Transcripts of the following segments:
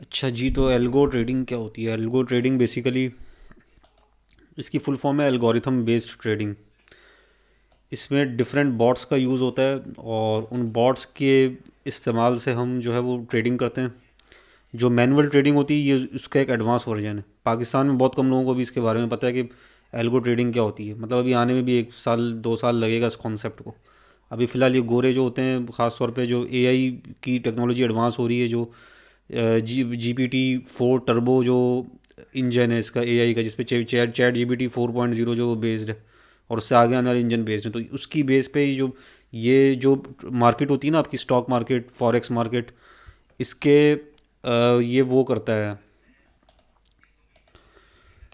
अच्छा जी, तो algo trading क्या होती है? एल्गो ट्रेडिंग बेसिकली इसकी फुल फॉर्म है एल्गोरिथम बेस्ड ट्रेडिंग। इसमें डिफरेंट बॉट्स का यूज़ होता है और उन बॉट्स के इस्तेमाल से हम जो है वो ट्रेडिंग करते हैं। जो मैनुअल ट्रेडिंग होती है ये उसका एक एडवांस वर्जन है। पाकिस्तान में बहुत कम लोगों को भी इसके बारे में पता है कि एल्गो ट्रेडिंग क्या होती है। मतलब अभी आने में भी 1 साल 2 साल लगेगा इस कॉन्सेप्ट को। अभी फ़िलहाल ये गोरे जो होते हैं, ख़ास तौर पे जो एआई की टेक्नोलॉजी एडवांस हो रही है, जो GPT 4 टर्बो जो इंजन है इसका एआई का, जिसपे चैट GPT 4.0 जो बेस्ड है, और उससे आगे आने वाले इंजन बेस्ड है, तो उसकी बेस पे ही जो ये मार्केट होती है ना आपकी, स्टॉक मार्केट, फॉरेक्स मार्केट, इसके ये वो करता है,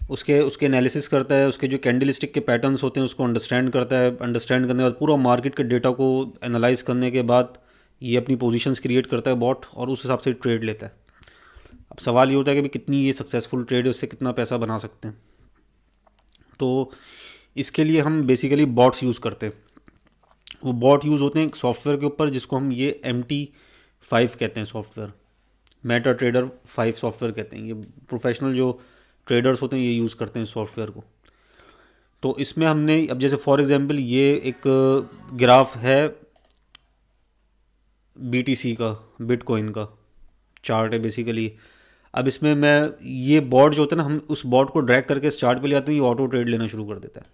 उसके उसके एनालिसिस करता है, उसके जो कैंडलस्टिक के पैटर्न्स होते हैं उसको अंडरस्टैंड करता है। अंडरस्टैंड करने के बाद पूरा मार्केट के डेटा को एनालाइज करने के बाद ये अपनी पोजीशंस क्रिएट करता है बॉट, और उस हिसाब से ट्रेड लेता है। अब सवाल ये होता है कि भाई कितनी ये सक्सेसफुल ट्रेड है, उससे कितना पैसा बना सकते हैं। तो इसके लिए हम बेसिकली बॉट्स यूज़ करते हैं। वो बॉट यूज़ होते हैं एक सॉफ्टवेयर के ऊपर जिसको हम ये MT5 कहते हैं सॉफ्टवेयर, मेटा ट्रेडर 5 सॉफ्टवेयर कहते हैं। ये प्रोफेशनल जो ट्रेडर्स होते हैं ये यूज़ करते हैं सॉफ्टवेयर को। तो इसमें हमने अब जैसे फॉर एग्जांपल ये एक ग्राफ है BTC का, बिटकॉइन का चार्ट है बेसिकली। अब इसमें मैं ये बॉट जो होता है ना, हम उस बॉट को ड्रैग करके इस चार्ट पे ले आते हैं, ये ऑटो ट्रेड लेना शुरू कर देता है।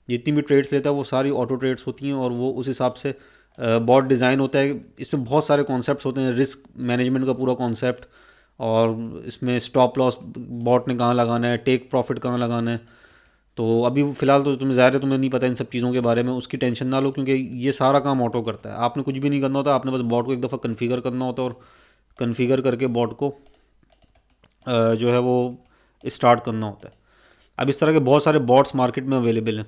जितनी भी ट्रेड्स लेता है वो सारी ऑटो ट्रेड्स होती हैं, और वो उस हिसाब से बॉट डिज़ाइन होता है। इसमें बहुत सारे कॉन्सेप्ट्स होते हैं, रिस्क मैनेजमेंट का पूरा कॉन्सेप्ट, और इसमें स्टॉप लॉस बॉट ने कहाँ लगाना है, टेक प्रॉफिट कहाँ लगाना है। तो अभी फ़िलहाल तो तुम्हें ज़ाहिर है तुम्हें नहीं पता इन सब चीज़ों के बारे में, उसकी टेंशन ना लो, क्योंकि ये सारा काम ऑटो करता है। आपने कुछ भी नहीं करना होता, आपने बस बॉट को एक दफ़ा कन्फिगर करना होता है, और कन्फिगर करके बॉट को जो है वो स्टार्ट करना होता है। अब इस तरह के बहुत सारे बॉट्स मार्केट में अवेलेबल हैं।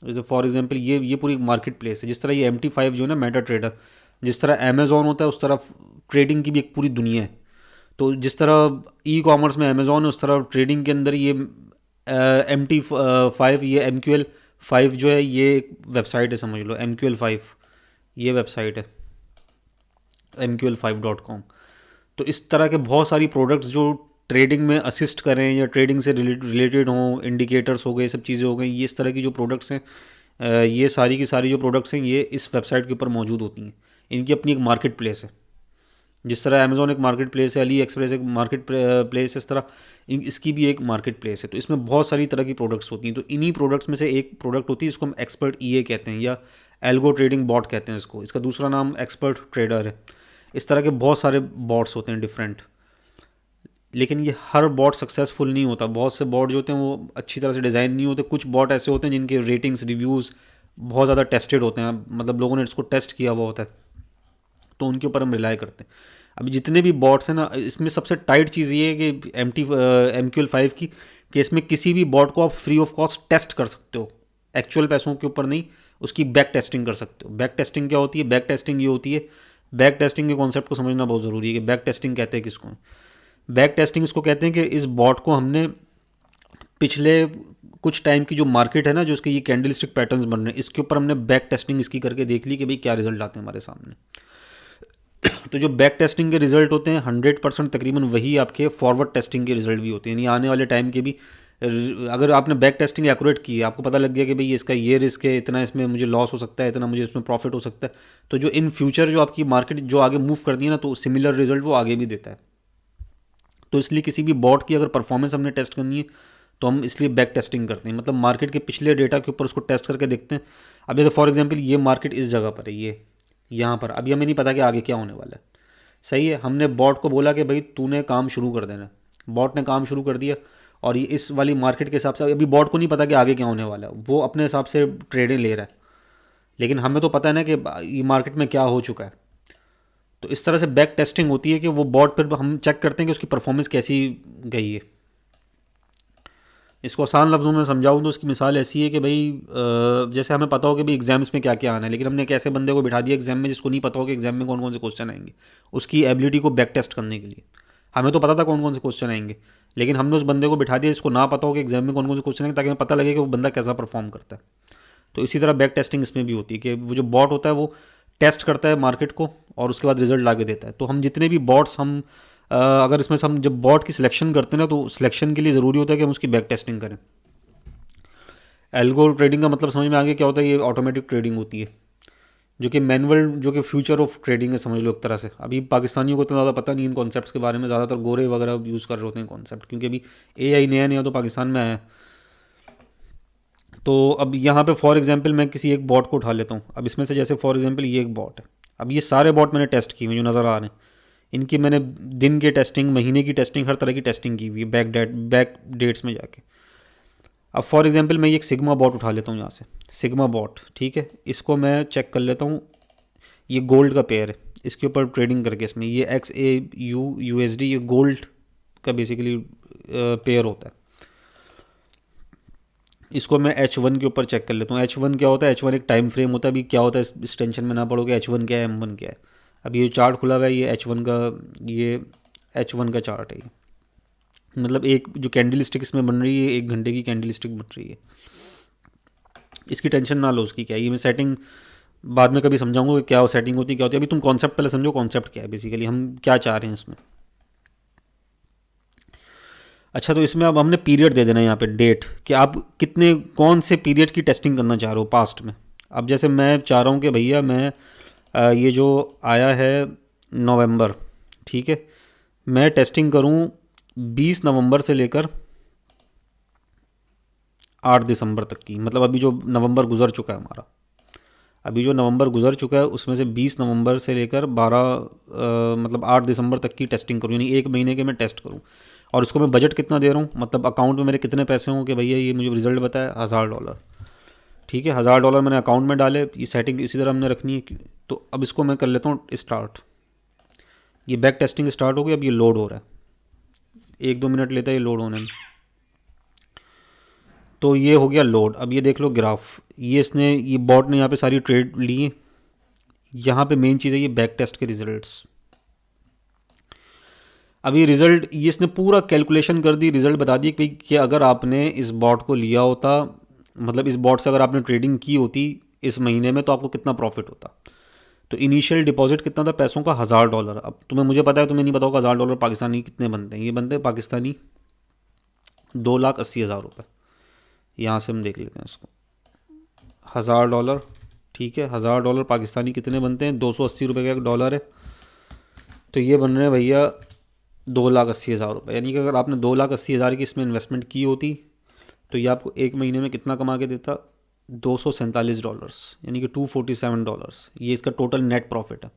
जैसे फॉर एग्जांपल ये पूरी मार्केट प्लेस है। जिस तरह ये MT5 जो है ना, मेटा ट्रेडर, जिस तरह अमेजोन होता है उस तरह ट्रेडिंग की भी एक पूरी दुनिया है। तो जिस तरह ई कॉमर्स में अमेजोन है, उस तरह ट्रेडिंग के अंदर ये MT5, ये MQL5 जो है, ये एक वेबसाइट है, समझ लो MQL5 ये वेबसाइट है, MQL5.com। तो इस तरह के बहुत सारी प्रोडक्ट्स जो ट्रेडिंग में असिस्ट करें या ट्रेडिंग से रिलेटेड हों, इंडिकेटर्स हो गए, सब चीज़ें हो गई, ये इस तरह की जो प्रोडक्ट्स हैं, ये सारी की सारी जो प्रोडक्ट्स हैं ये इस वेबसाइट के ऊपर मौजूद होती हैं। इनकी अपनी एक मार्केट प्लेस है। जिस तरह अमेजोन एक मार्केट प्लेस है, अली एक्सप्रेस एक मार्केट प्लेस है, इस तरह इसकी भी एक मार्केट प्लेस है। तो इसमें बहुत सारी तरह की प्रोडक्ट्स होती हैं। तो इन्हीं प्रोडक्ट्स में से एक प्रोडक्ट होती है जिसको हम एक्सपर्ट EA कहते हैं, या एल्गो ट्रेडिंग बॉट कहते हैं इसको। इसका दूसरा नाम एक्सपर्ट ट्रेडर है। इस तरह के बहुत सारे बॉट्स होते हैं डिफरेंट, लेकिन ये हर बॉट सक्सेसफुल नहीं होता। बहुत से बॉट जो होते हैं वो अच्छी तरह से डिज़ाइन नहीं होते। कुछ बॉट ऐसे होते हैं जिनके रेटिंग्स, रिव्यूज़ बहुत ज़्यादा टेस्टेड होते हैं, मतलब लोगों ने इसको टेस्ट किया हुआ होता है, तो उनके ऊपर हम रिलाई करते हैं। अभी जितने भी बॉट्स हैं ना, इसमें सबसे टाइट चीज़ ये है कि MQL5 की, कि इसमें किसी भी बॉट को आप फ्री ऑफ कॉस्ट टेस्ट कर सकते हो, एक्चुअल पैसों के ऊपर नहीं, उसकी बैक टेस्टिंग कर सकते हो। बैक टेस्टिंग क्या होती है? बैक टेस्टिंग ये होती है, बैक टेस्टिंग के कॉन्सेप्ट को समझना बहुत ज़रूरी है कि बैक टेस्टिंग कहते हैं किसको। बैक टेस्टिंग इसको कहते हैं कि इस बॉट को हमने पिछले कुछ टाइम की जो मार्केट है ना, जो इसके ये कैंडल स्टिक पैटर्न्स बन रहे हैं, इसके ऊपर हमने बैक टेस्टिंग इसकी करके देख ली कि भाई क्या रिजल्ट आते हैं हमारे सामने। तो जो बैक टेस्टिंग के रिजल्ट होते हैं 100% तकरीबन वही आपके फॉरवर्ड टेस्टिंग के रिजल्ट भी होते हैं, यानी आने वाले टाइम के भी। अगर आपने बैक टेस्टिंग एक्यूरेट की है, आपको पता लग गया कि भाई इसका ये रिस्क है, इतना इसमें मुझे लॉस हो सकता है, इतना मुझे इसमें प्रॉफिट हो सकता है, तो जो इन फ्यूचर जो आपकी मार्केट जो आगे मूव करती है ना, तो सिमिलर रिजल्ट वो आगे भी देता है। तो इसलिए किसी भी बॉट की अगर परफॉर्मेंस हमने टेस्ट करनी है तो हम इसलिए बैक टेस्टिंग करते हैं, मतलब मार्केट के पिछले डेटा के ऊपर उसको टेस्ट करके देखते हैं। अब जैसे फॉर एग्जांपल ये मार्केट इस जगह पर है, ये यहाँ पर, अभी हमें नहीं पता कि आगे क्या होने वाला है। सही है, हमने बॉट को बोला कि भाई तूने काम शुरू कर देना। बॉट ने काम शुरू कर दिया, और ये इस वाली मार्केट के हिसाब से, अभी बॉट को नहीं पता कि आगे क्या होने वाला है, वो अपने हिसाब से ट्रेडें ले रहा है, लेकिन हमें तो पता है ना कि ये मार्केट में क्या हो चुका है। तो इस तरह से बैक टेस्टिंग होती है कि वो बॉट पर हम चेक करते हैं कि उसकी परफॉर्मेंस कैसी गई है। इसको आसान लफ्ज़ों में समझाऊँ तो इसकी मिसाल ऐसी है कि भाई जैसे हमें पता हो कि भाई एग्जाम्स में क्या क्या आना है, लेकिन हमने एक ऐसे बंदे को बिठा दिया एग्जाम में जिसको नहीं पता हो कि एग्जाम में कौन कौन से क्वेश्चन आएंगे, उसकी एबिलिटी को बैक टेस्ट करने के लिए। हमें तो पता था कौन कौन से क्वेश्चन आएंगे, लेकिन हमने उस बंदे को बिठा दिया जिसको ना पता हो कि एग्जाम में कौन कौन से क्वेश्चन आएंगे, ताकि हमें पता लगे कि वो बंदा कैसा परफॉर्म करता है। तो इसी तरह बैक टेस्टिंग इसमें भी होती है कि वो जो बॉट होता है वो टेस्ट करता है मार्केट को, और उसके बाद रिजल्ट ला के देता है। तो हम जितने भी बॉट्स हम अगर इसमें से हम जब बॉट की सिलेक्शन करते हैं ना, तो सिलेक्शन के लिए ज़रूरी होता है कि हम उसकी बैक टेस्टिंग करें। एल्गो ट्रेडिंग का मतलब समझ में आ गया क्या होता है? ये ऑटोमेटिक ट्रेडिंग होती है, जो कि मैनुअल, जो कि फ्यूचर ऑफ ट्रेडिंग है समझ लो एक तरह से। अभी पाकिस्तानियों को इतना ज़्यादा पता नहीं इन कॉन्सेप्ट्स के बारे में, ज़्यादातर गोरे वगैरह यूज़ कर रहे होते हैं कॉन्सेप्ट, क्योंकि अभी एआई नया नया तो पाकिस्तान में आया है। तो अब यहाँ पे फॉर एग्जांपल मैं किसी एक बॉट को उठा लेता हूँ। अब इसमें से जैसे फॉर एग्जांपल ये एक बॉट है, अब ये सारे बॉट मैंने टेस्ट किए हुए जो नज़र आ रहे हैं, इनकी मैंने दिन की टेस्टिंग, महीने की टेस्टिंग, हर तरह की टेस्टिंग की हुई है बैक डेट्स में जाके। अब फॉर एग्जांपल मैं ये एक सिग्मा बॉट उठा लेता हूँ यहाँ से, सिग्मा बॉट, ठीक है। इसको मैं चेक कर लेता हूँ, ये गोल्ड का पेयर है, इसके ऊपर ट्रेडिंग करके इसमें ये XAUUSD, ये गोल्ड का बेसिकली पेयर होता है। इसको मैं H1 के ऊपर चेक कर लेता हूँ। H1 क्या होता है? H1 एक टाइम फ्रेम होता है। अभी क्या होता है, इस टेंशन में ना पड़ोगे H1 क्या है, M1 क्या है। अभी ये चार्ट खुला हुआ है, ये H1 का, ये H1 का चार्ट है। मतलब एक जो कैंडल स्टिक इसमें बन रही है, 1 घंटे की कैंडल स्टिक बन रही है। इसकी टेंशन ना लो उसकी क्या है, ये मैं सेटिंग बाद में कभी समझाऊंगा कि क्या सेटिंग होती है, क्या होती है। अभी तुम कॉन्सेप्ट पहले समझो, कॉन्सेप्ट क्या है बेसिकली, हम क्या चाह रहे हैं इसमें। अच्छा, तो इसमें अब हमने पीरियड दे देना है यहाँ पे, डेट, कि आप कितने, कौन से पीरियड की टेस्टिंग करना चाह रहे हो पास्ट में। अब जैसे मैं चाह रहा हूँ कि भैया मैं ये जो आया है नवंबर, ठीक है, मैं टेस्टिंग करूँ 20 नवंबर से लेकर 8 दिसंबर तक की। मतलब अभी जो नवंबर गुजर चुका है हमारा, अभी जो नवंबर गुजर चुका है उसमें से 20 नवंबर से लेकर 8 दिसंबर तक की टेस्टिंग करूँ, यानी 1 महीने के मैं टेस्ट करूँ। और उसको मैं बजट कितना दे रहा हूँ, मतलब अकाउंट में मेरे कितने पैसे हों कि भैया ये मुझे रिजल्ट बताया $1000, ठीक है। $1000 मैंने अकाउंट में डाले, ये सेटिंग इसी तरह हमने रखनी है। तो अब इसको मैं कर लेता हूँ स्टार्ट। ये बैक टेस्टिंग स्टार्ट हो गई, अब ये लोड हो रहा है, 1-2 मिनट लेता है ये लोड होने में। तो ये हो गया लोड। अब ये देख लो ग्राफ, ये बॉट ने यहाँ पे सारी ट्रेड ली है। यहाँ पे मेन चीज़ है ये बैक टेस्ट के रिजल्ट्स। अब ये रिज़ल्ट, ये इसने पूरा कैलकुलेशन कर दी, रिज़ल्ट बता दिए कि अगर आपने इस बॉट को लिया होता, मतलब इस बॉट से अगर आपने ट्रेडिंग की होती इस महीने में, तो आपको कितना प्रॉफिट होता। तो इनिशियल डिपॉजिट कितना था पैसों का? $1000। अब तुम्हें, मुझे पता है तुम्हें नहीं पता होगा $1000 पाकिस्तानी कितने बनते हैं। ये बनते हैं पाकिस्तानी 2,80,000 रुपये। यहाँ से हम देख लेते हैं इसको, $1000, ठीक है। $1000 पाकिस्तानी कितने बनते हैं? 280 रुपये का एक डॉलर है। तो ये बन रहे हैं भैया 2,80,000 रुपये। यानी कि अगर आपने 2,80,000 की इसमें इन्वेस्टमेंट की होती, तो ये आपको 1 महीने में कितना कमा के देता? $247, यानी कि $247। ये इसका टोटल नेट प्रॉफिट है।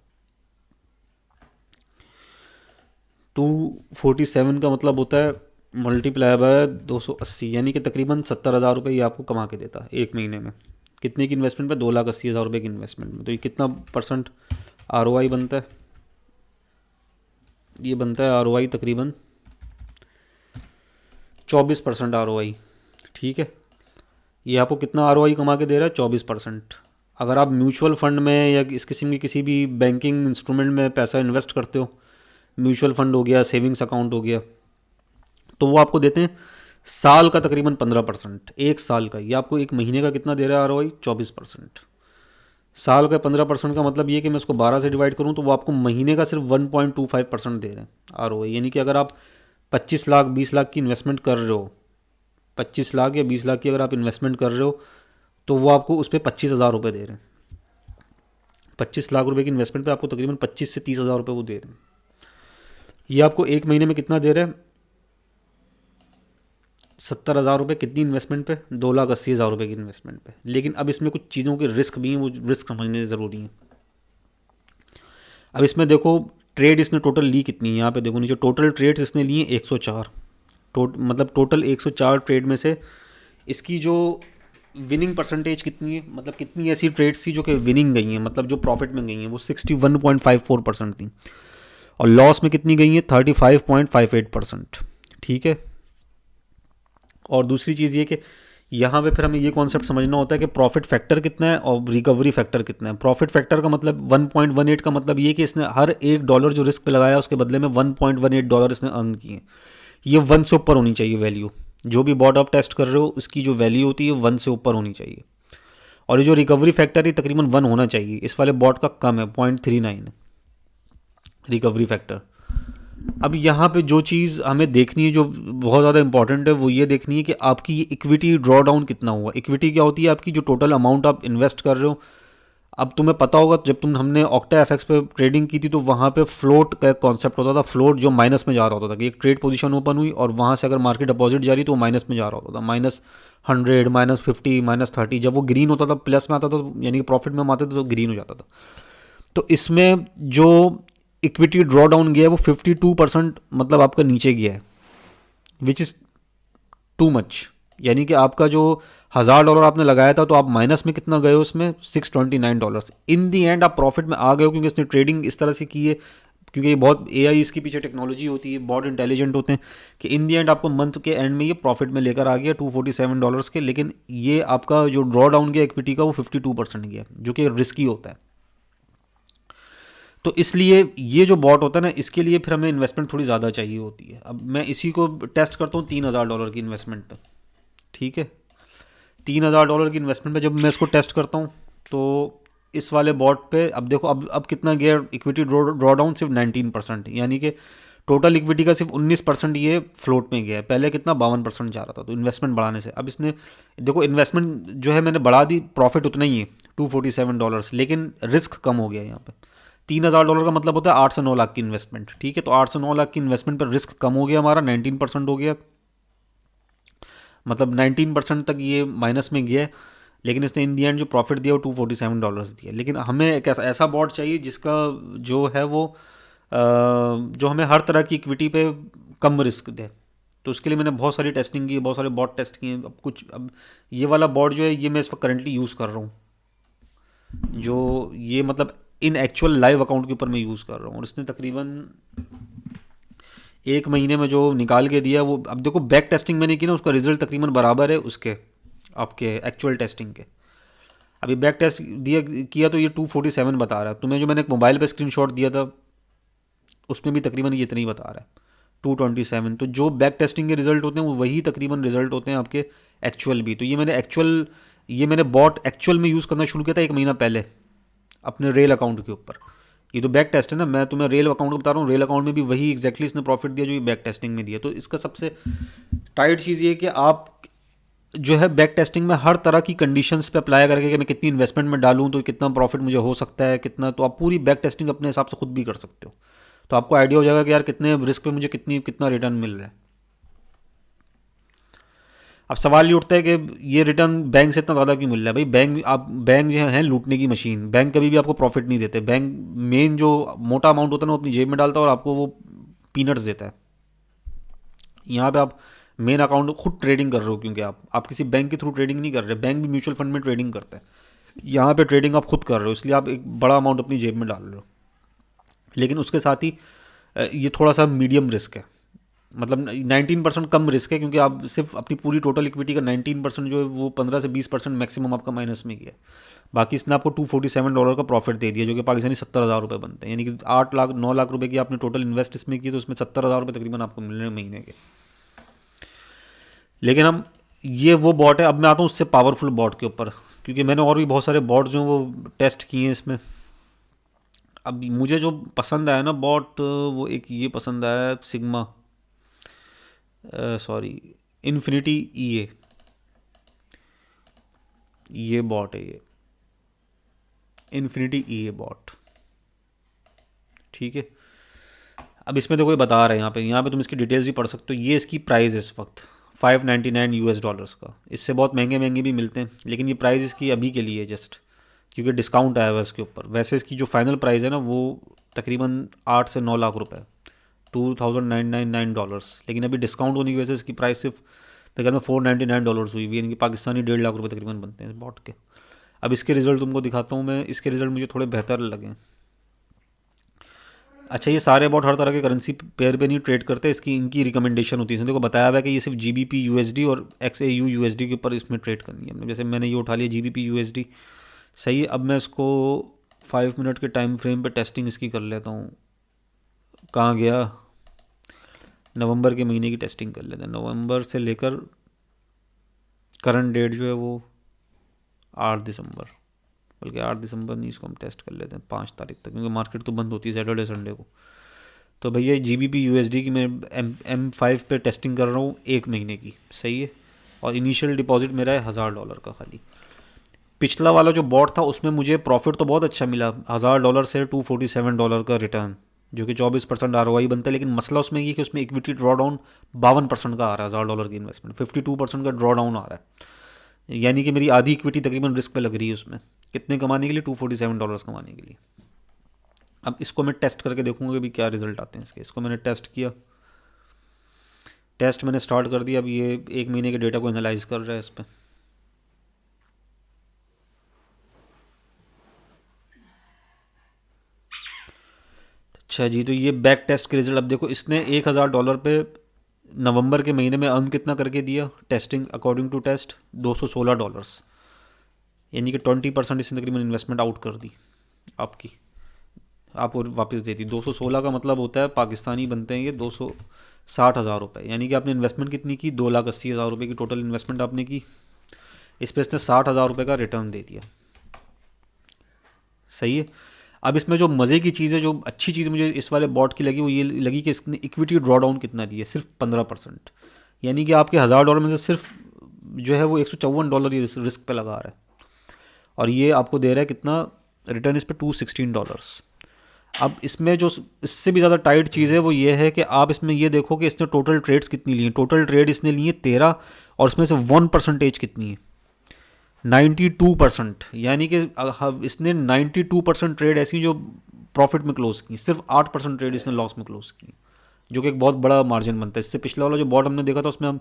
247 का मतलब होता है मल्टीप्लाई बाय 280, यानी कि तकरीबन 70,000 रुपये ये आपको कमा के देता है 1 महीने में। कितने की इन्वेस्टमेंट पे? 2,80,000 रुपये की इन्वेस्टमेंट में। तो ये कितना परसेंट ROI बनता है? ये बनता है ROI तकरीबन 24% ROI, ठीक है। ये आपको कितना ROI कमा के दे रहा है? 24%। अगर आप म्यूचुअल फंड में या इस किस्म की किसी भी बैंकिंग इंस्ट्रूमेंट में पैसा इन्वेस्ट करते हो, म्यूचुअल फंड हो गया, सेविंग्स अकाउंट हो गया, तो वो आपको देते हैं साल का तकरीबन 15%, 1 साल का। ये आपको 1 महीने का कितना दे रहा है ROI? 24%। साल का 15% का मतलब ये कि मैं इसको 12 से डिवाइड करूँ तो वो आपको महीने का सिर्फ 1.25% दे रहे हैं ROI। यानी कि अगर आप 25 लाख 20 लाख की इन्वेस्टमेंट कर रहे हो, 25 लाख या 20 लाख की अगर आप इन्वेस्टमेंट कर रहे हो, तो वो आपको उस पर 25,000 रुपये दे रहे हैं। 25 लाख रुपए की इन्वेस्टमेंट पे आपको तकरीबन 25 से 30,000 रुपये वो दे रहे हैं। ये आपको 1 महीने में कितना दे रहे हैं? 70,000 रुपये। कितनी इन्वेस्टमेंट पे? 2,80,000 रुपये की इन्वेस्टमेंट पे। लेकिन अब इसमें कुछ चीज़ों के रिस्क भी हैं, वो रिस्क समझने ज़रूरी हैं। अब इसमें देखो ट्रेड इसने टोटल ली कितनी है, यहाँ पे देखो नीचे टोटल ट्रेड्स इसने लिए 104। मतलब टोटल 104 ट्रेड में से इसकी जो विनिंग परसेंटेज कितनी है, मतलब कितनी ऐसी ट्रेड्स थी जो कि विनिंग गई हैं, मतलब जो प्रॉफिट में गई हैं, वो 61.54% थी। और लॉस में कितनी गई हैं? 35.58%, ठीक है। और दूसरी चीज़ ये कि यहाँ पे फिर हमें ये कॉन्सेप्ट समझना होता है कि प्रॉफिट फैक्टर कितना है और रिकवरी फैक्टर कितना है। प्रॉफिट फैक्टर का मतलब 1.18 का मतलब ये कि इसने हर $1 जो रिस्क पे लगाया उसके बदले में $1.18 इसने अर्न किए। ये 1 से ऊपर होनी चाहिए वैल्यू। जो भी बॉट आप टेस्ट कर रहे हो उसकी जो वैल्यू होती है 1 से ऊपर होनी चाहिए। और ये जो रिकवरी फैक्टर है तकरीबन 1 होना चाहिए। इस वाले बॉट का कम है, 0.39 है रिकवरी फैक्टर। अब यहाँ पे जो चीज़ हमें देखनी है, जो बहुत ज़्यादा इंपॉर्टेंट है, वो ये देखनी है कि आपकी ये इक्विटी ड्रॉ डाउन कितना हुआ। इक्विटी क्या होती है? आपकी जो टोटल अमाउंट आप इन्वेस्ट कर रहे हो। अब तुम्हें पता होगा, जब हमने ऑक्टा एफएक्स पे ट्रेडिंग की थी, तो वहाँ पे फ्लोट का कॉन्सेप्ट होता था। फ्लोट जो माइनस में जा रहा होता था कि एक ट्रेड पोजीशन ओपन हुई और वहाँ से अगर मार्केट अपोजिट जा रही तो वो माइनस में जा रहा होता था, -100, -50, -30। जब वो ग्रीन होता था, प्लस में आता था, यानी कि प्रॉफिट में हम आते थे, तो ग्रीन हो जाता था। तो इसमें जो इक्विटी ड्रॉ डाउन गया है वो 52%, मतलब आपका नीचे गया है, विच इज़ टू मच। यानी कि आपका जो $1000 आपने लगाया था, तो आप माइनस में कितना गए हो उसमें? $629। इन दी एंड आप प्रॉफिट में आ गए हो, क्योंकि इसने ट्रेडिंग इस तरह से की है, क्योंकि ये बहुत एआई इसके पीछे टेक्नोलॉजी होती है, बहुत इंटेलिजेंट होते हैं, कि इन दी एंड आपको मंथ के एंड में ये प्रॉफिट में लेकर आ गया $247 के। लेकिन ये आपका जो ड्रॉ डाउन गया इक्विटी का, वो 52% गया, जो कि रिस्की होता है। तो इसलिए ये जो बॉट होता है ना, इसके लिए फिर हमें इन्वेस्टमेंट थोड़ी ज़्यादा चाहिए होती है। अब मैं इसी को टेस्ट करता हूँ $3000 की इन्वेस्टमेंट पे। ठीक है, $3000 की इन्वेस्टमेंट पे जब मैं इसको टेस्ट करता हूँ, तो इस वाले बॉट पे अब देखो, अब कितना गया इक्विटी ड्रॉ डाउन? सिर्फ 19%। यानी कि टोटल इक्विटी का सिर्फ 19% ये फ्लोट में गया है। पहले कितना? 52% जा रहा था। तो इन्वेस्टमेंट बढ़ाने से अब इसने, देखो, इन्वेस्टमेंट जो है मैंने बढ़ा दी, प्रॉफिट उतना ही है $247, लेकिन रिस्क कम हो गया यहाँ पे। $3000 का मतलब होता है 8 से 9 लाख की इन्वेस्टमेंट। ठीक है, तो 8 से 9 लाख की इन्वेस्टमेंट पर रिस्क कम हो गया हमारा, 19% हो गया, मतलब 19% तक ये माइनस में गया है। लेकिन इसने इन दी एंड जो प्रॉफिट दिया वो $247 दिया। लेकिन हमें एक ऐसा बॉट चाहिए जिसका जो है वो जो हमें हर तरह की इक्विटी पे कम रिस्क दे। तो उसके लिए मैंने बहुत सारी टेस्टिंग की, बहुत सारे बॉट टेस्ट किए। अब ये वाला बॉट जो है, ये मैं इस वक्त करंटली यूज़ कर रहा हूँ, जो ये मतलब इन एक्चुअल लाइव अकाउंट के ऊपर मैं यूज़ कर रहा हूँ। और इसने तकरीबन 1 महीने में जो निकाल के दिया वो, अब देखो, बैक टेस्टिंग मैंने की ना, उसका रिजल्ट तकरीबन बराबर है उसके आपके एक्चुअल टेस्टिंग के। अभी बैक टेस्ट दिया किया तो ये 247 बता रहा है। तुम्हें जो मैंने एक मोबाइल पे स्क्रीनशॉट दिया था, उसमें भी तकरीबन ये इतना ही बता रहा है, 227। तो जो बैक टेस्टिंग के रिजल्ट होते हैं वो वही तकरीबन रिजल्ट होते हैं आपके एक्चुअल भी। तो ये मैंने बॉट एक्चुअल में यूज़ करना शुरू किया था 1 महीना पहले, अपने रेल अकाउंट के ऊपर। ये तो बैक टेस्ट है ना, मैं तुम्हें रेल अकाउंट बता रहा हूँ। रेल अकाउंट में भी वही एग्जैक्टली इसने प्रॉफिट दिया जो ये बैक टेस्टिंग में दिया। तो इसका सबसे टाइट चीज़ ये है कि आप जो है बैक टेस्टिंग में हर तरह की कंडीशंस पे अप्लाई करके, कि मैं कितनी इन्वेस्टमेंट में डालूं तो कितना प्रॉफिट मुझे हो सकता है, कितना, तो आप पूरी बैक टेस्टिंग अपने हिसाब से खुद भी कर सकते हो। तो आपको आइडिया हो जाएगा कि यार कितने रिस्क पे मुझे कितना रिटर्न मिल रहा है। अब सवाल ये उठता है कि ये रिटर्न बैंक से इतना ज़्यादा क्यों मिल रहा है? भाई, बैंक जो है लूटने की मशीन। बैंक कभी भी आपको प्रॉफिट नहीं देते। बैंक मेन जो मोटा अमाउंट होता है ना, वो अपनी जेब में डालता है और आपको वो पीनट्स देता है। यहाँ पे आप मेन अकाउंट खुद ट्रेडिंग कर रहे हो, क्योंकि आप किसी बैंक के थ्रू ट्रेडिंग नहीं कर रहे। बैंक भी म्यूचुअल फंड में ट्रेडिंग करता है, यहाँ पे ट्रेडिंग आप खुद कर रहे हो, इसलिए आप एक बड़ा अमाउंट अपनी जेब में डाल रहे हो। लेकिन उसके साथ ही ये थोड़ा सा मीडियम रिस्क है, मतलब 19% कम रिस्क है, क्योंकि आप सिर्फ अपनी पूरी टोटल इक्विटी का 19% जो है वो 15 से 20% मैक्सिमम आपका माइनस में गया। बाकी इसने आपको $247 का प्रॉफिट दे दिया, जो कि पाकिस्तानी 70,000 रुपये बनते हैं। यानी कि 8 लाख 9 लाख रुपए की आपने टोटल इन्वेस्ट इसमें की, तो उसमें 70,000 रुपये तकरीबन आपको मिल रहे हैं महीने के। लेकिन हम, ये वो बॉट है। अब मैं आता हूँ उससे पावरफुल बॉट के ऊपर, क्योंकि मैंने और भी बहुत सारे बॉट जो हैं वो टेस्ट किए हैं इसमें। अब मुझे जो पसंद आया ना बॉट, वो एक ये पसंद आया, सिग्मा, सॉरी, इन्फिनिटी ये बॉट है, ये इन्फिनिटी बॉट। ठीक है, अब इसमें तो कोई बता रहा है, यहाँ पे तुम इसकी डिटेल्स भी पढ़ सकते हो। ये इसकी प्राइस है इस वक्त $599 का। इससे बहुत महंगे महंगे भी मिलते हैं, लेकिन ये प्राइस इसकी अभी के लिए जस्ट, क्योंकि डिस्काउंट आया हुआ है इसके ऊपर। वैसे इसकी जो फाइनल प्राइस है ना, वो तकरीबन 8 से 9 लाख रुपए, $2,999। लेकिन अभी डिस्काउंट होने की वजह से इसकी प्राइस सिर्फ मेरे ख्याल में $499 हुई हुई है, यानी कि पाकिस्तानी 1.5 लाख रुपये तकरीबन बनते हैं इस बॉट के। अब इसके रिज़ल्ट तुमको दिखाता हूँ मैं। इसके रिज़ल्ट मुझे थोड़े बेहतर लगे। अच्छा, ये सारे बॉट हर तरह के करेंसी पेयर पे नहीं ट्रेड करते, इसकी इनकी रिकमेंडेशन होती है। इसने देखो बताया हुआ है कि ये सिर्फ GBP USD और XAU USD के ऊपर इसमें ट्रेड करनी है। जैसे मैंने ये उठा लिया GBP USD, सही है। अब मैं इसको 5 मिनट के टाइम फ्रेम पे टेस्टिंग इसकी कर लेता हूँ। कहाँ गया? नवंबर के महीने की टेस्टिंग कर लेते हैं। नवंबर से लेकर करंट डेट जो है वो 8 दिसंबर, बल्कि 8 दिसंबर नहीं, इसको हम टेस्ट कर लेते हैं 5 तारीख तक, क्योंकि मार्केट तो बंद होती है सैटरडे संडे को। तो भैया GBP USD की मैं M5 पे टेस्टिंग कर रहा हूँ 1 महीने की, सही है। और इनिशियल डिपॉजिट मेरा है $1000 का खाली। पिछला वाला जो बॉट था उसमें मुझे प्रॉफिट तो बहुत अच्छा मिला, $1000 से $247 का रिटर्न, जो कि 24% ROI बनता है। लेकिन मसला उसमें ये कि उसमें इक्विटी ड्रॉ डाउन 52% का आ रहा है, $1000 की इन्वेस्टमेंट 52% का ड्रॉ डाउन आ रहा है। यानी कि मेरी आधी इक्विटी तकरीबन रिस्क पे लग रही है उसमें, कितने कमाने के लिए, $247 कमाने के लिए। अब इसको मैं टेस्ट करके देखूंगा कि भी क्या रिजल्ट आते हैं इसके। इसको मैंने टेस्ट किया, टेस्ट मैंने स्टार्ट कर दिया। अब ये 1 महीने के डेटा को एनालाइज कर रहा है इस पर। अच्छा जी, तो ये बैक टेस्ट के रिजल्ट अब देखो। इसने $1000 पे नवंबर के महीने में अर्न कितना करके दिया टेस्टिंग, अकॉर्डिंग टू टेस्ट $216। यानी कि 20% इसने तकरीबन इन्वेस्टमेंट आउट कर दी आपकी, आपको वापस दे दी। 216 का मतलब होता है पाकिस्तानी बनते हैं ये 260,000 रुपये। यानी कि आपने इन्वेस्टमेंट कितनी की, 2,80,000 रुपये की टोटल इन्वेस्टमेंट आपने की। इस पर इसने 60,000 रुपये का रिटर्न दे दिया, सही है। अब इसमें जो मज़े की चीज़ है, जो अच्छी चीज़ मुझे इस वाले बॉट की लगी, वो ये लगी कि इसने इक्विटी ड्रॉ डाउन कितना दिया, सिर्फ 15%। यानी कि आपके $1000 में से सिर्फ जो है वो $154 ही रिस्क पे लगा रहा है, और ये आपको दे रहा है कितना रिटर्न इस पर, $216। अब इसमें जो इससे भी ज़्यादा टाइट चीज़ है वो ये है कि आप इसमें ये देखो कि इसने टोटल ट्रेड्स कितनी ली हैं। टोटल ट्रेड इसने लिए 13, और उसमें से 1% कितनी है, 92%। यानी कि इसने 92% ट्रेड ऐसी जो प्रॉफिट में क्लोज की, सिर्फ 8% ट्रेड इसने लॉस में क्लोज की, जो कि एक बहुत बड़ा मार्जिन बनता है। इससे पिछला वाला जो बॉट हमने देखा था उसमें हम,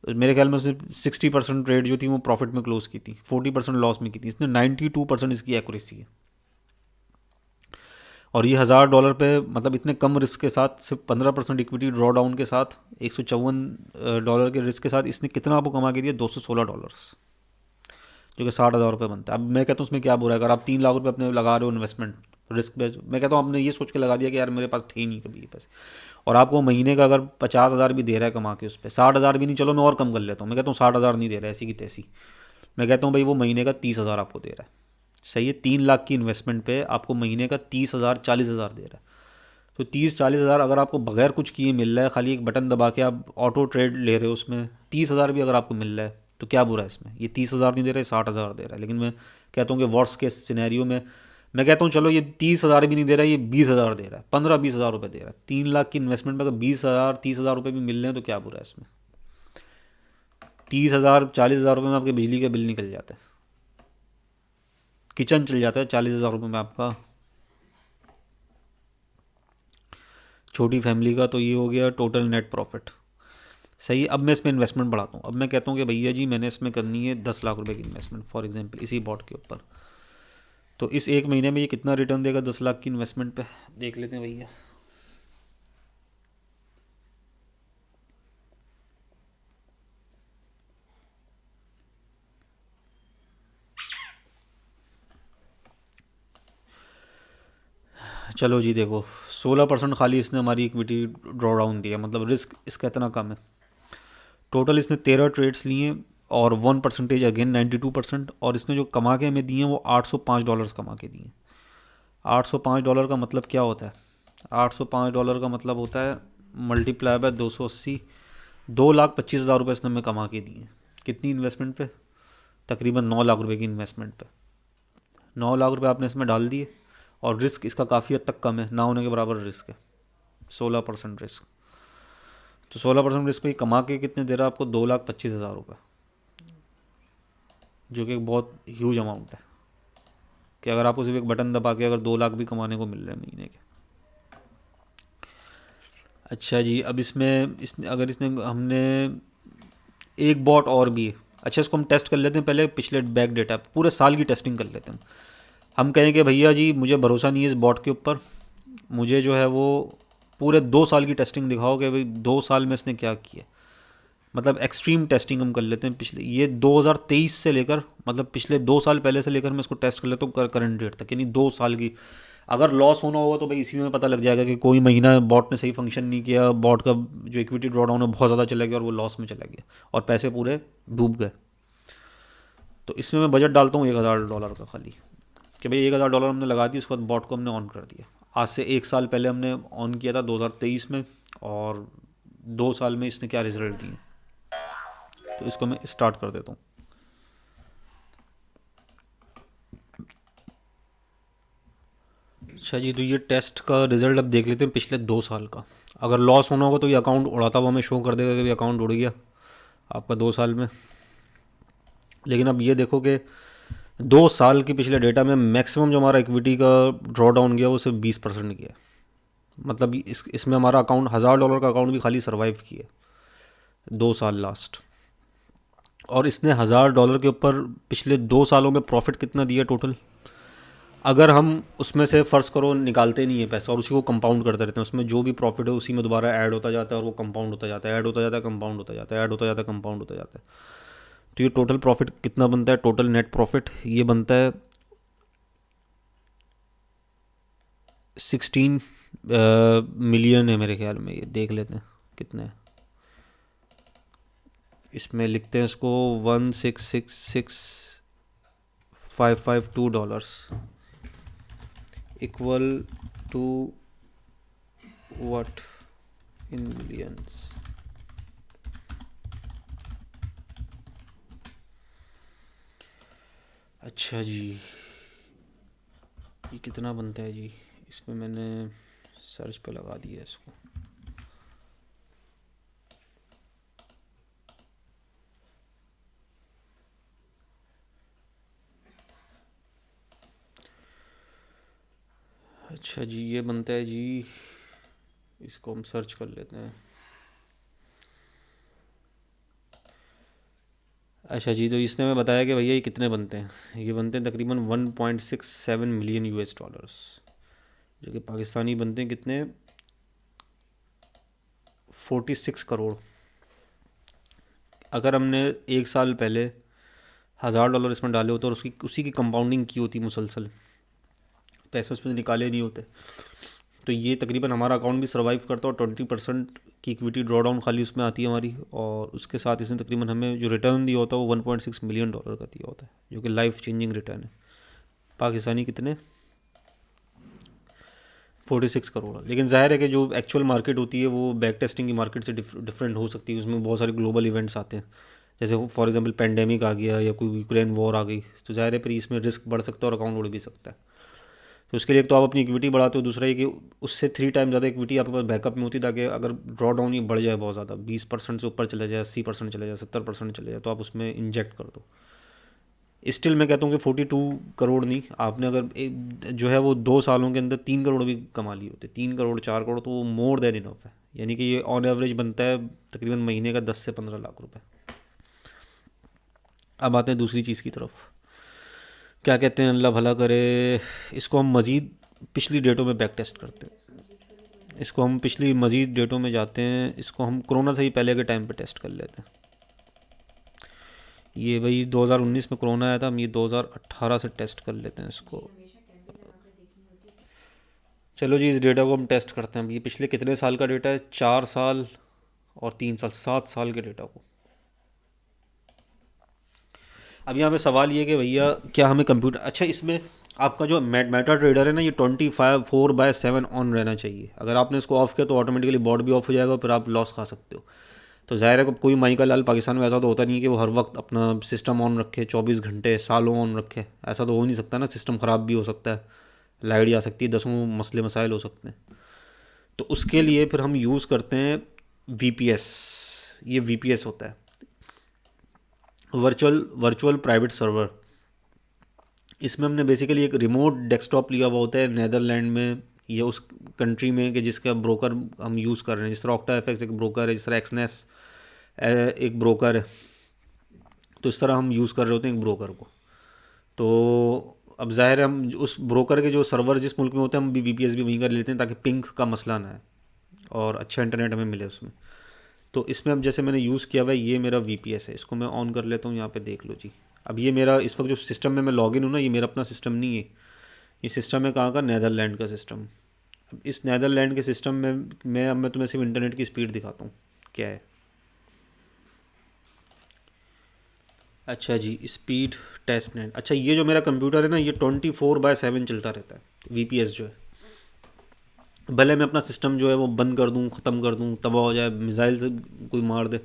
मेरे ख्याल में उसने 60% ट्रेड जो थी वो प्रॉफिट में क्लोज की थी, 40% लॉस में की थी। इसने 92% इसकी एक्यूरेसी है। और ये $1000 पे मतलब इतने कम रिस्क के साथ, सिर्फ 15% इक्विटी ड्रॉ डाउन के साथ, $154 के रिस्क के साथ इसने कितना आपको कमा के दिया, $216, जो कि 60,000 रुपये बनता है। अब मैं कहता हूँ उसमें क्या बुरा है, अगर आप 3 लाख रुपये अपने लगा रहे हो इन्वेस्टमेंट रिस्क पे, मैं कहता हूँ आपने ये सोच के लगा दिया कि यार मेरे पास थे ही नहीं कभी ये पैसे, और आपको महीने का अगर 50,000 भी दे रहा है कमा के उस पर, 60,000 भी नहीं, चलो मैं और कम कर लेता हूँ, मैं कहता हूँ 60,000 नहीं दे रहा है ऐसी की तैसी, मैं कहता हूँ भाई वो महीने का 30,000 आपको दे रहा है, सही है। 3 लाख की इन्वेस्टमेंट पे आपको महीने का 30,000, 40,000 दे रहा है। तो 30-40 हज़ार अगर आपको बगैर कुछ किए मिल रहा है, खाली एक बटन दबा के आप ऑटो ट्रेड ले रहे हो, उसमें 30,000 भी अगर आपको मिल रहा है तो क्या बुरा है इसमें। ये 30,000 नहीं दे रहा है, 60,000 दे रहा है। लेकिन मैं कहता हूँ कि वर्स्ट के सिनेरियो में मैं कहता हूँ चलो ये 30,000 भी नहीं दे रहा है, ये 20,000 दे रहा है, 15-20 हज़ार रुपये दे रहा है। 3 लाख की इन्वेस्टमेंट में अगर 20,000, 30,000 रुपये भी मिल रहे हैं तो क्या बुरा है इसमें। 30,000, 40,000 रुपये में आपके बिजली का बिल निकल जाता है, किचन चल जाता है 40,000 रुपये में आपका, छोटी फैमिली का। तो ये हो गया टोटल नेट प्रॉफिट, सही है। अब मैं इसमें इन्वेस्टमेंट बढ़ाता हूँ। अब मैं कहता हूँ कि भैया जी मैंने इसमें करनी है 10 लाख रुपए की इन्वेस्टमेंट फॉर एग्जांपल इसी बॉट के ऊपर। तो इस 1 महीने में ये कितना रिटर्न देगा 10 लाख की इन्वेस्टमेंट पे, देख लेते हैं भैया। चलो जी देखो, 16% खाली इसने हमारी इक्विटी ड्रॉ डाउन दिया, मतलब रिस्क इसका इतना कम है। टोटल इसने 13 ट्रेड्स लिए, और 1% अगेन 92%। और इसने जो कमा के हमें दिए हैं वो $805 कमा के दिए। $805 का मतलब क्या होता है, $805 का मतलब होता है मल्टीप्लाई बाय 280, 2,25,000 रुपये इसने हमें कमा के दिए। कितनी इन्वेस्टमेंट पे, तकरीबन 9 लाख रुपए की इन्वेस्टमेंट पे 9 लाख रुपए आपने इसमें डाल दिए। और रिस्क इसका काफ़ी हद तक कम है, ना होने के बराबर रिस्क है, 16% रिस्क। तो 16% रिस्क पे कमा के कितने दे रहा है आपको, 2,25,000 रुपये, जो कि एक बहुत ह्यूज अमाउंट है। कि अगर आपको सिर्फ एक बटन दबा के अगर 2 लाख भी कमाने को मिल रहे हैं महीने के। अच्छा जी, अब इसमें अगर इसने हमने एक बॉट और भी है। अच्छा, इसको हम टेस्ट कर लेते हैं पहले, पिछले बैक डेटा पूरे साल की टेस्टिंग कर लेते हैं। हम कहें कि भैया जी मुझे भरोसा नहीं है इस बॉट के ऊपर, मुझे जो है वो पूरे 2 साल की टेस्टिंग दिखाओ कि भाई 2 साल में इसने क्या किया। मतलब एक्सट्रीम टेस्टिंग हम कर लेते हैं पिछले, ये 2023 से लेकर, मतलब पिछले 2 साल पहले से लेकर मैं इसको टेस्ट कर लेता हूँ करंट डेट तक, यानी 2 साल की। अगर लॉस होना होगा तो भाई इसी में पता लग जाएगा कि कोई महीना बॉट ने सही फंक्शन नहीं किया, बॉट का जो इक्विटी ड्रॉ डाउन है बहुत ज़्यादा चला गया और वो लॉस में चला गया और पैसे पूरे डूब गए। तो इसमें मैं बजट डालता हूँ $1,000 का खाली, कि भाई $1,000 हमने लगा दिया, उसके बाद बॉट को हमने ऑन कर दिया। आज से 1 साल पहले हमने ऑन किया था 2023 में, और 2 साल में इसने क्या रिजल्ट दिए। तो इसको मैं स्टार्ट कर देता हूँ। अच्छा जी, तो ये टेस्ट का रिजल्ट अब देख लेते हैं पिछले 2 साल का। अगर लॉस होना होगा तो ये अकाउंट उड़ाता हुआ हमें शो कर देगा कि भी अकाउंट उड़ गया आपका 2 साल में। लेकिन अब ये देखो कि 2 साल की पिछले डेटा में मैक्सिमम जो हमारा इक्विटी का ड्रॉ डाउन गया वो सिर्फ 20% गया। मतलब इसमें हमारा अकाउंट $1000 का अकाउंट भी खाली सर्वाइव किया 2 साल लास्ट। और इसने $1000 के ऊपर पिछले 2 सालों में प्रॉफिट कितना दिया टोटल, अगर हम उसमें से फ़र्ज़ करो निकालते नहीं है पैसा और उसी को कंपाउंड करते रहते हैं, उसमें जो भी प्रॉफिट है उसी में दोबारा ऐड होता जाता है और वो कंपाउंड होता जाता है, ऐड होता जाता है, कंपाउंड होता जाता है, ऐड होता जाता है, कंपाउंड होता जाता है। तो ये टोटल प्रॉफिट कितना बनता है, टोटल नेट प्रॉफिट ये बनता है 16 मिलियन है मेरे ख्याल में। ये देख लेते हैं कितने है। इसमें लिखते हैं इसको $1,666,552 equal to what in millions. अच्छा जी, ये कितना बनता है जी, इसमें मैंने सर्च पे लगा दिया इसको। अच्छा जी, ये बनता है जी, इसको हम सर्च कर लेते हैं। अच्छा जी, तो इसने मैं बताया कि भैया ये कितने बनते हैं। ये बनते हैं तकरीबन 1.67 मिलियन US डॉलर्स, जो कि पाकिस्तानी बनते हैं कितने, 46 करोड़। अगर हमने 1 साल पहले $1000 इसमें डाले होते और उसकी उसी की कंपाउंडिंग की होती मुसलसल, पैसे उसमें से निकाले नहीं होते, तो ये तकरीबन हमारा अकाउंट भी सर्वाइव करता है और 20% की इक्विटी ड्रॉ डाउन खाली उसमें आती है हमारी। और उसके साथ इसने तकरीबन हमें जो रिटर्न दिया होता है वो $1.6 मिलियन का दिया होता है, जो कि लाइफ चेंजिंग रिटर्न है। पाकिस्तानी कितने, 46 करोड़। लेकिन जाहिर है कि जो एक्चुअल मार्केट होती है वो बैक टेस्टिंग की मार्केट से डिफरेंट हो सकती है। उसमें बहुत सारे ग्लोबल इवेंट्स आते हैं, जैसे फॉर एग्जांपल पेंडेमिक आ गया या कोई यूक्रेन वॉर आ गई, तो जाहिर है फिर इसमें रिस्क बढ़ सकता है और अकाउंट उड़ भी सकता है। तो उसके लिए एक तो आप अपनी इक्विटी बढ़ाते हो, दूसरा ये कि उससे 3 टाइम ज़्यादा इक्विटी आपके पास बैकअप में होती है, ताकि अगर ड्रॉ डाउन ये बढ़ जाए बहुत ज़्यादा, 20% से ऊपर चले जाए, 80% चले जाए, 70% चले जाए, तो आप उसमें इंजेक्ट कर दो। स्टिल मैं कहता हूँ कि 42 करोड़ नहीं, आपने अगर जो है वो 2 सालों के अंदर 3 करोड़ भी कमा लिए होते, 3 करोड़ 4 करोड़, तो वो मोर देन इनफ है। यानी कि ये ऑन एवरेज बनता है तकरीबन महीने का 10 से 15 लाख रुपए। अब आते हैं दूसरी चीज़ की तरफ। क्या कहते हैं, अल्लाह भला करे, इसको हम मज़ीद पिछली डेटों में बैक टेस्ट करते हैं। इसको हम पिछली मज़ीद डेटों में जाते हैं, इसको हम कोरोना से ही पहले के टाइम पे टेस्ट कर लेते हैं। ये भाई 2019 में कोरोना आया था, हम ये 2018 से टेस्ट कर लेते हैं इसको। चलो जी, इस डेटा को हम टेस्ट करते हैं। ये पिछले कितने साल का डेटा है, 4 साल और 3 साल, 7 साल के डेटा को। अब यहाँ पे सवाल ये कि भैया क्या हमें कंप्यूटर, अच्छा इसमें आपका जो मेटा ट्रेडर है ना, ये 24/7 ऑन रहना चाहिए। अगर आपने इसको ऑफ किया तो ऑटोमेटिकली बॉट भी ऑफ हो जाएगा, फिर आप लॉस खा सकते हो। तो ज़ाहिर है कि कोई माई का लाल पाकिस्तान में ऐसा तो होता नहीं है कि वो हर वक्त अपना सिस्टम ऑन रखे, 24 घंटे सालों ऑन रखे। ऐसा तो हो नहीं सकता ना, सिस्टम ख़राब भी हो सकता है, लाइट जा सकती है, दसों मसले मसाइल हो सकते हैं। तो उसके लिए फिर हम यूज़ करते हैं VPS। ये VPS होता है, वर्चुअल प्राइवेट सर्वर। इसमें हमने बेसिकली एक रिमोट डेस्कटॉप लिया हुआ होता है नेदरलैंड में या उस कंट्री में कि जिसका ब्रोकर हम यूज़ कर रहे हैं। जिस तरह OctaFX एक ब्रोकर है, जिस तरह एक्सनेस एक ब्रोकर है, तो इस तरह हम यूज़ कर रहे होते हैं एक ब्रोकर को। तो अब ज़ाहिर है हम उस ब्रोकर के जो सर्वर जिस मुल्क में होते हैं, हम भी VPS भी वहीं कर लेते हैं ताकि पिंग का मसला ना है और अच्छा इंटरनेट हमें मिले उसमें। तो इसमें अब जैसे मैंने यूज़ किया हुआ है, ये मेरा VPS है, इसको मैं ऑन कर लेता हूँ। यहाँ पे देख लो जी, अब ये मेरा इस वक्त जो सिस्टम में मैं लॉगिन हूँ ना, ये मेरा अपना सिस्टम नहीं है, ये सिस्टम है कहाँ का, नेदरलैंड का सिस्टम। अब इस नेदरलैंड के सिस्टम में मैं तुम्हें सिर्फ इंटरनेट की स्पीड दिखाता हूँ क्या है। अच्छा जी, स्पीड टेस्ट नेट। अच्छा, ये जो मेरा कंप्यूटर है ना, ये 24/7 चलता रहता है VPS जो है। भले मैं अपना सिस्टम जो है वो बंद कर दूँ, ख़त्म कर दूँ, तबाह हो जाए, मिसाइल से कोई मार दे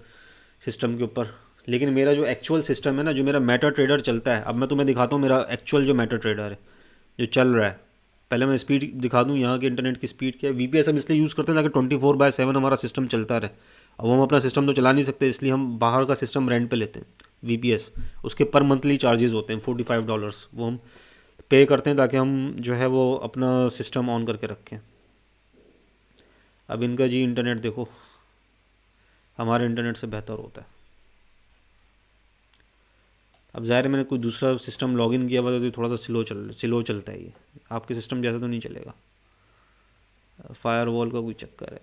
सिस्टम के ऊपर, लेकिन मेरा जो एक्चुअल सिस्टम है ना, जो मेरा मेटा ट्रेडर चलता है, अब मैं तुम्हें दिखाता हूँ मेरा एक्चुअल जो मेटा ट्रेडर है जो चल रहा है। पहले मैं स्पीड दिखा दूँ यहाँ के इंटरनेट की स्पीड क्या है। वीपीएस हम इसलिए यूज़ करते हैं ताकि 24/7 हमारा सिस्टम चलता रहे। अब हम अपना सिस्टम तो चला नहीं सकते, इसलिए हम बाहर का सिस्टम रेंट पे लेते हैं वीपीएस। उसके पर मंथली चार्जेस होते हैं $45, वो हम पे करते हैं ताकि हम जो है वो अपना सिस्टम ऑन करके रखें। अब इनका जी इंटरनेट देखो, हमारे इंटरनेट से बेहतर होता है। अब ज़ाहिर है मैंने कोई दूसरा सिस्टम लॉगिन किया हुआ तो थोड़ा सा स्लो चलता है ये, आपके सिस्टम जैसा तो नहीं चलेगा। फायरवॉल का कोई चक्कर है।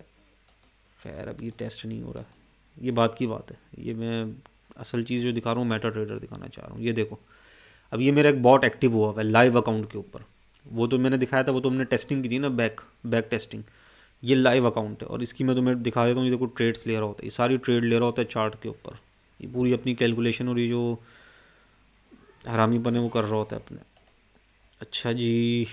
खैर अब ये टेस्ट नहीं हो रहा, ये बात की बात है। ये मैं असल चीज़ जो दिखा रहा हूँ मेटा ट्रेडर दिखाना चाह रहा हूँ। ये देखो, अब ये मेरा एक बॉट एक्टिव हुआ हुआ है लाइव अकाउंट के ऊपर। वो तो मैंने दिखाया था, वो तो हमने टेस्टिंग की थी ना, बैक बैक टेस्टिंग। ये लाइव अकाउंट है और इसकी मैं तुम्हें दिखा देता हूँ। ये देखो ट्रेड्स ले रहा होता है, ये सारी ट्रेड ले रहा होता है चार्ट के ऊपर। ये पूरी अपनी कैलकुलेशन और ये जो हरामीपन है वो कर रहा होता है अपने। अच्छा जी,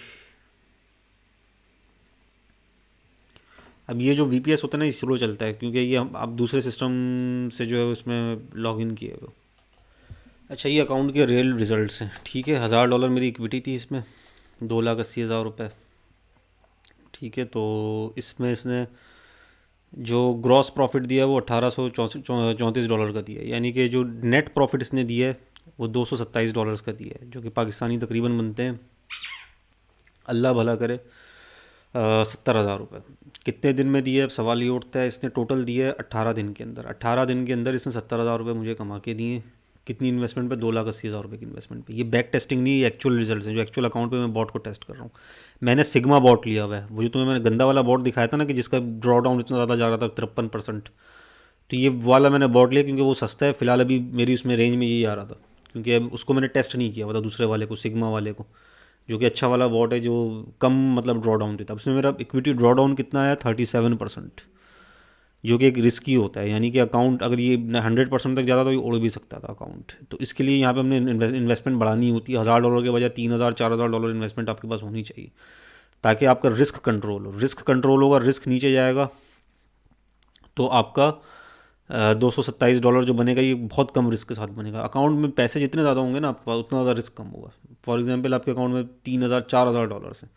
अब ये जो वीपीएस होता है ना, ये स्लो चलता है क्योंकि ये हम आप दूसरे सिस्टम से जो है उसमें लॉगिन किए हुए। अच्छा, ये अकाउंट के रियल रिजल्ट्स हैं, ठीक है। $1000 मेरी इक्विटी थी इसमें, 2,80,000 रुपये, ठीक है। तो इसमें इसने जो ग्रॉस प्रॉफिट दिया है वो $1834 का दिया है, यानी कि जो नेट प्रॉफिट इसने दिया है वो $227 का दिया है, जो कि पाकिस्तानी तकरीबन बनते हैं, अल्लाह भला करे, 70,000 रुपये। कितने दिन में दिए अब सवाल ये उठता है। इसने टोटल दिए 18 दिन के अंदर, 18 दिन के अंदर इसने 70,000 रुपये मुझे कमा के दिए। कितनी इन्वेस्टमेंट पे? 2,80,000 रुपये की इन्वेस्टमेंट पे। ये बैक टेस्टिंग नहीं, ये एक्चुअल रिजल्ट हैं जो एक्चुअल अकाउंट पे मैं बॉट को टेस्ट कर रहा हूँ। मैंने सिग्मा बॉट लिया हुआ है, वो जो तुम्हें मैंने गंदा वाला बॉट दिखाया था ना कि जिसका ड्रॉ डाउन इतना ज़्यादा जा रहा था, 53%। तो ये वाला मैंने बॉट लिया क्योंकि वो सस्ता है। फिलहाल अभी मेरी उसमें रेंज में यही आ रहा था, क्योंकि अब उसको मैंने टेस्ट नहीं किया हुआ था दूसरे वाले को, सिग्मा वाले को, जो कि अच्छा वाला बॉट है जो कम मतलब ड्रॉ डाउन देता है। उसमें मेरा इक्विटी ड्रॉ डाउन कितना आया? 37%, जो कि एक रिस्की होता है। यानी कि अकाउंट अगर ये 100% तक जाता तो ये उड़ भी सकता था अकाउंट। तो इसके लिए यहाँ पे हमने इन्वेस्टमेंट बढ़ानी होती है। $1000 के बजाय 3,000 $4,000 इन्वेस्टमेंट आपके पास होनी चाहिए, ताकि आपका रिस्क कंट्रोल हो। रिस्क कंट्रोल होगा, रिस्क नीचे जाएगा, तो आपका $227 जो बनेगा ये बहुत कम रिस्क के साथ बनेगा। अकाउंट में पैसे जितने ज़्यादा होंगे ना आपके पास, उतना ज़्यादा रिस्क कम होगा। फॉर एग्जांपल आपके अकाउंट में 3,000 $4,000 है,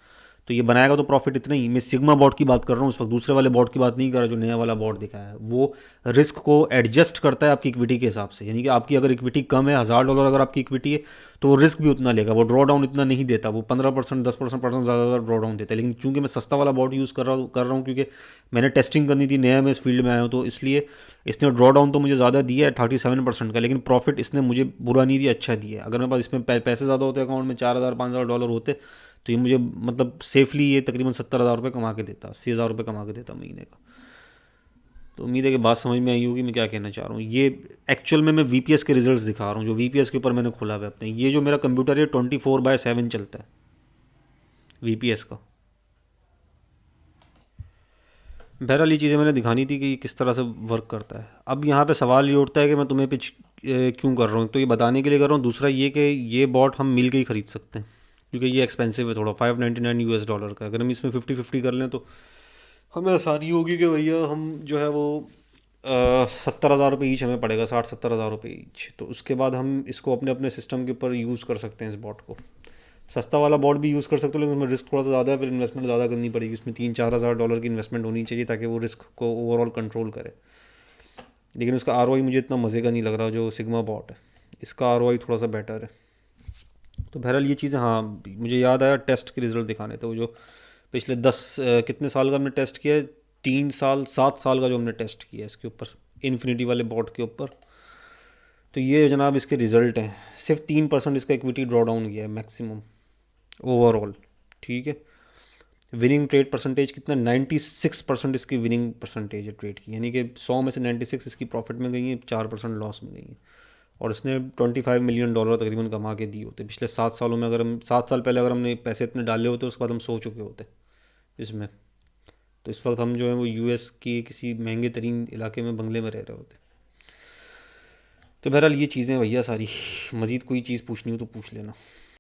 तो ये बनाएगा तो प्रॉफिट इतना ही। मैं सिग्मा बॉट की बात कर रहा हूँ उस वक्त, दूसरे वाले बॉट की बात नहीं कर रहा जो नया वाला बॉट दिखाया है। वो रिस्क को एडजस्ट करता है आपकी इक्विटी के हिसाब से। यानी कि आपकी अगर इक्विटी कम है, $1000 अगर आपकी इक्विटी है, तो वो रिस्क भी उतना लेगा। वो ड्रॉ डाउन इतना नहीं देता, वो 15% 10% ज़्यादा ड्रॉ डाउन देता है। लेकिन चूंकि मैं सस्ता वाला बॉट यूज़ कर रहा हूँ क्योंकि मैंने टेस्टिंग करनी थी, नया मैं इस फील्ड में आया हूँ, तो इसलिए इसने ड्रॉ डाउन तो मुझे ज़्यादा दिया है 37% का, लेकिन प्रॉफिट इसने मुझे बुरा नहीं दिया, अच्छा दिया। अगर मेरे पास इसमें पैसे ज़्यादा होते अकाउंट में, 4,000 $5,000 होते, तो ये मुझे मतलब सेफली ये तकरीबन 70,000 रुपये कमा के देता, 80,000 रुपये कमा के देता महीने का। तो उम्मीद है कि बात समझ में आई होगी मैं क्या कहना चाह रहा हूँ। ये एक्चुअल में मैं वीपीएस के रिजल्ट्स दिखा रहा हूँ, जो वीपीएस के ऊपर मैंने खोला हुआ है अपने। ये जो मेरा कंप्यूटर है 24/7 चलता है वीपीएस का। बहरहाल ये चीज़ें मैंने दिखानी थी कि किस तरह से वर्क करता है। अब यहाँ पे सवाल ये उठता है कि मैं तुम्हें पिच क्यों कर रहा हूँ, तो ये बताने के लिए कर रहा हूँ। दूसरा ये कि ये बॉट हम मिल के ही ख़रीद सकते हैं, क्योंकि ये एक्सपेंसिव है थोड़ा, $599 का। अगर हम इसमें 50-50 कर लें तो हमें आसानी होगी कि भैया हम जो है वो 70,000 रुपये ईच हमें पड़ेगा, 60-70,000 रुपये ईच। तो उसके बाद हम इसको अपने अपने सिस्टम के ऊपर यूज़ कर सकते हैं इस बॉट को। सस्ता वाला बॉट भी यूज़ कर सकते हो, लेकिन उसमें रिस्क थोड़ा सा ज़्यादा है, फिर इन्वेस्टमेंट ज़्यादा करनी पड़ेगी। उसमें 3-4 हज़ार डॉलर की इन्वेस्टमेंट होनी चाहिए ताकि वो रिस्क को ओवरऑल कंट्रोल करे। लेकिन उसका आरओआई मुझे इतना मज़े का नहीं लग रहा जो सिग्मा बॉट है, इसका आरओआई थोड़ा सा बेटर है। तो बहरहाल ये चीज़ें, हाँ मुझे याद आया टेस्ट के रिज़ल्ट दिखाने थे, वो जो पिछले 10 कितने साल का हमने टेस्ट किया है, 3 साल 7 साल का जो हमने टेस्ट किया है इसके ऊपर, इन्फिनिटी वाले बॉट के ऊपर। तो ये जनाब इसके रिज़ल्ट हैं। सिर्फ 3% इसका इक्विटी ड्रॉ डाउन किया है मैक्सिमम ओवरऑल, ठीक है। विनिंग ट्रेड परसेंटेज कितना? 96% इसकी विनिंग परसेंटेज है ट्रेड की, यानी कि 100 में से 96 इसकी प्रॉफिट में गई है, 4% लॉस में गई है। और इसने $25 मिलियन तकरीबन कमा के दिए होते पिछले 7 सालों में। अगर हम 7 साल पहले अगर हमने पैसे इतने डाले होते, उसके बाद हम सो चुके होते इसमें। तो इस वक्त हम जो है वो यूएस की किसी महंगे तरीन इलाके में बंगले में रह रहे होते। तो बहरहाल ये चीज़ें भैया सारी, मज़ीद कोई चीज़ पूछनी हो तो पूछ लेना।